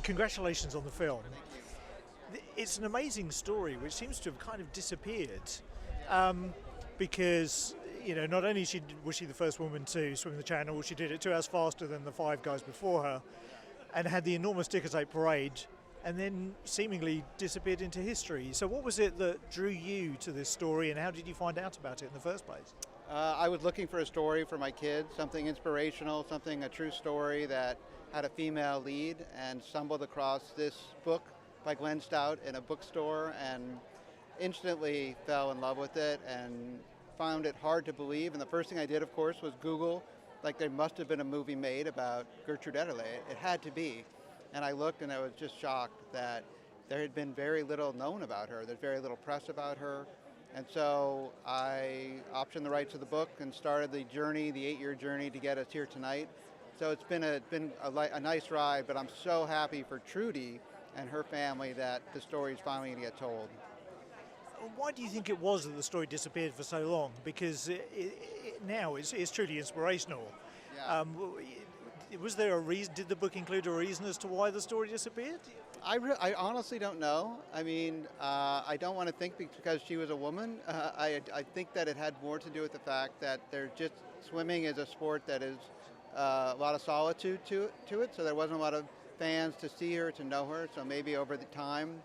Congratulations on the film. It's an amazing story which seems to have kind of disappeared because, not only was she the first woman to swim the channel, she did it 2 hours faster than the 5 guys before her and had the enormous ticker tape parade and then seemingly disappeared into history. So what was it that drew you to this story and how did you find out about it in the first place? I was looking for a story for my kids, something inspirational, a true story that had a female lead, and stumbled across this book by Glenn Stout in a bookstore and instantly fell in love with it and found it hard to believe. And the first thing I did, of course, was Google, like there must have been a movie made about Gertrude Ederle. It had to be. And I looked and I was just shocked that there had been very little known about her. There's very little press about her. And so I optioned the rights of the book and started the journey, the 8-year journey to get us here tonight. So it's been a nice ride, but I'm so happy for Trudy and her family that the story is finally going to get told. Why do you think it was that the story disappeared for so long? Because now it's truly inspirational. Yeah. Was there a reason? Did the book include a reason as to why the story disappeared? I honestly don't know. I mean, I don't want to think because she was a woman. I think that it had more to do with the fact that swimming is a sport that is a lot of solitude to it. So there wasn't a lot of fans to see her, to know her. So maybe over the time,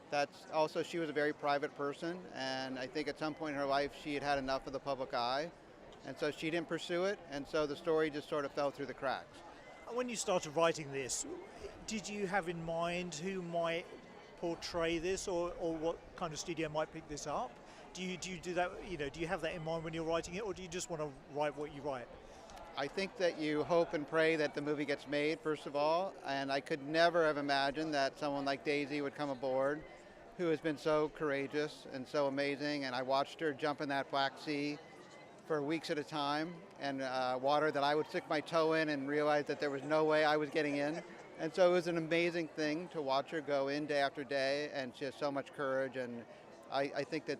that's also, she was a very private person. And I think at some point in her life, she had enough of the public eye. And so she didn't pursue it. And so the story just sort of fell through the cracks. When you started writing this, did you have in mind who might portray this or what kind of studio might pick this up? Do you do that, do you have that in mind when you're writing it, or do you just want to write what you write? I think that you hope and pray that the movie gets made, first of all, and I could never have imagined that someone like Daisy would come aboard, who has been so courageous and so amazing, and I watched her jump in that Black Sea for weeks at a time, and water that I would stick my toe in and realize that there was no way I was getting in. And so it was an amazing thing to watch her go in day after day, and she has so much courage, and I think that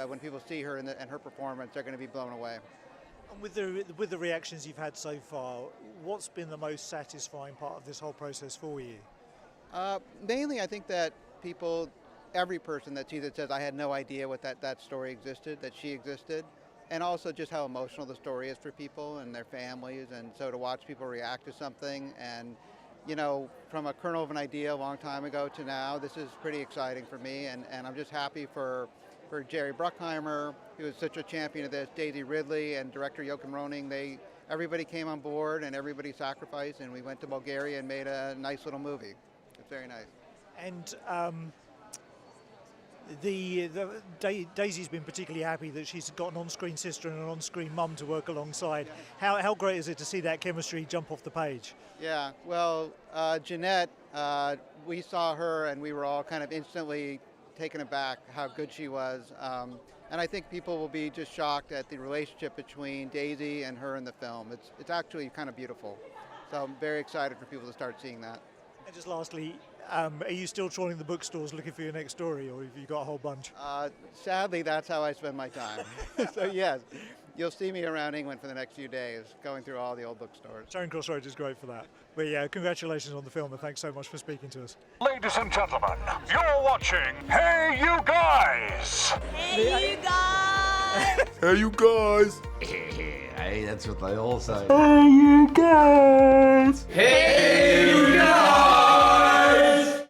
when people see her and her performance, they're going to be blown away. And with the reactions you've had so far, what's been the most satisfying part of this whole process for you? Mainly, I think that every person that sees it says, I had no idea that story existed, that she existed. And also just how emotional the story is for people and their families. And so to watch people react to something and, from a kernel of an idea a long time ago to now, this is pretty exciting for me. And I'm just happy for Jerry Bruckheimer, who is such a champion of this, Daisy Ridley and director Joachim Rønning. Everybody came on board and everybody sacrificed, and we went to Bulgaria and made a nice little movie. It's very nice. And Daisy's been particularly happy that she's got an on-screen sister and an on-screen mum to work alongside. Yeah. How great is it to see that chemistry jump off the page? Yeah, well, Jeanette, we saw her and we were all kind of instantly taken aback how good she was. And I think people will be just shocked at the relationship between Daisy and her in the film. It's actually kind of beautiful. So I'm very excited for people to start seeing that. And just lastly, are you still trawling the bookstores looking for your next story, or have you got a whole bunch? Sadly, that's how I spend my time. So yes, you'll see me around England for the next few days, going through all the old bookstores. Charing Cross Road is great for that. But yeah, congratulations on the film, and thanks so much for speaking to us. Ladies and gentlemen, you're watching Hey You Guys! Hey you guys! Hey you guys! Hey, that's what they all say. Hey you guys! Hey